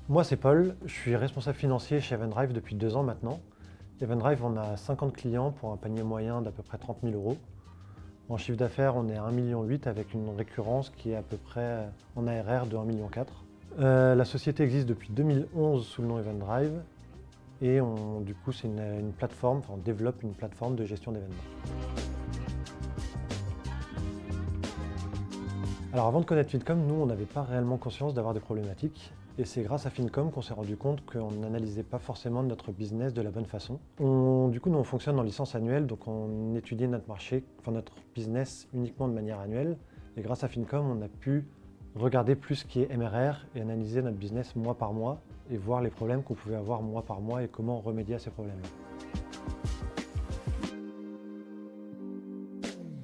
Moi, c'est Paul, je suis responsable financier chez Evendrive depuis 2 ans maintenant. Evendrive, on a 50 clients pour un panier moyen d'à peu près 30 000 euros. En chiffre d'affaires, on est à 1,8 million avec une récurrence qui est à peu près en ARR de 1,4 million. La société existe depuis 2011 sous le nom Evendrive et du coup, c'est une plateforme, on développe une plateforme de gestion d'événements. Alors avant de connaître Fincom, nous, on n'avait pas réellement conscience d'avoir des problématiques. Et c'est grâce à Fincom qu'on s'est rendu compte qu'on n'analysait pas forcément notre business de la bonne façon. Du coup, nous, on fonctionne en licence annuelle, donc on étudie notre marché, notre business uniquement de manière annuelle. Et grâce à Fincom, on a pu regarder plus ce qui est MRR et analyser notre business mois par mois et voir les problèmes qu'on pouvait avoir mois par mois et comment remédier à ces problèmes-là.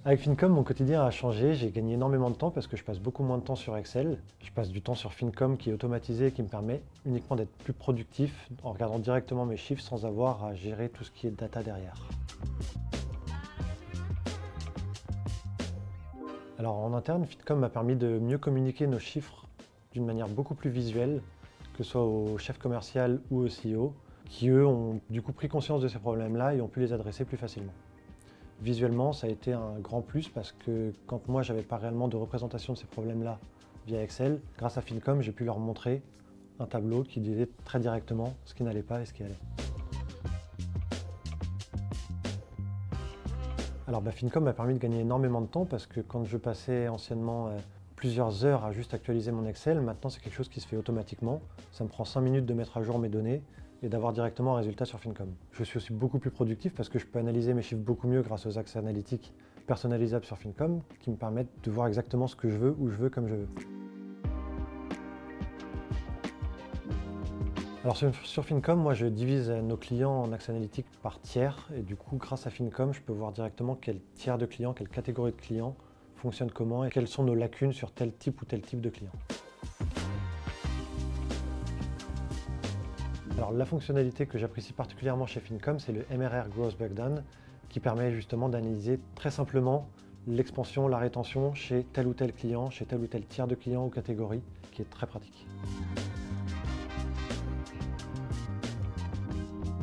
Avec Fincom, mon quotidien a changé. J'ai gagné énormément de temps parce que je passe beaucoup moins de temps sur Excel. Je passe du temps sur Fincom qui est automatisé et qui me permet uniquement d'être plus productif en regardant directement mes chiffres sans avoir à gérer tout ce qui est data derrière. Alors en interne, Fincom m'a permis de mieux communiquer nos chiffres d'une manière beaucoup plus visuelle, que ce soit au chef commercial ou au CEO, qui eux ont du coup pris conscience de ces problèmes-là et ont pu les adresser plus facilement. Visuellement, ça a été un grand plus parce que quand moi, j'avais pas réellement de représentation de ces problèmes-là via Excel, grâce à Fincom, j'ai pu leur montrer un tableau qui disait très directement ce qui n'allait pas et ce qui allait. Alors Fincom m'a permis de gagner énormément de temps parce que quand je passais anciennement plusieurs heures à juste actualiser mon Excel, maintenant c'est quelque chose qui se fait automatiquement. Ça me prend 5 minutes de mettre à jour mes données et d'avoir directement un résultat sur Fincom. Je suis aussi beaucoup plus productif parce que je peux analyser mes chiffres beaucoup mieux grâce aux axes analytiques personnalisables sur Fincom qui me permettent de voir exactement ce que je veux, où je veux, comme je veux. Alors sur Fincom, moi je divise nos clients en axes analytiques par tiers et du coup grâce à Fincom, je peux voir directement quel tiers de clients, quelle catégorie de clients fonctionne comment et quelles sont nos lacunes sur tel type ou tel type de client. Alors la fonctionnalité que j'apprécie particulièrement chez Fincom, c'est le MRR Growth Breakdown qui permet justement d'analyser très simplement l'expansion, la rétention chez tel ou tel client, chez tel ou tel tiers de clients ou catégorie, qui est très pratique.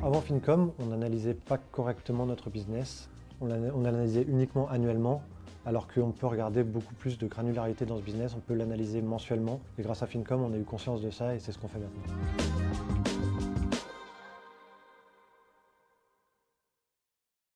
Avant Fincom, on n'analysait pas correctement notre business, on l'analysait uniquement annuellement, alors qu'on peut regarder beaucoup plus de granularité dans ce business, on peut l'analyser mensuellement, et grâce à Fincom, on a eu conscience de ça et c'est ce qu'on fait maintenant.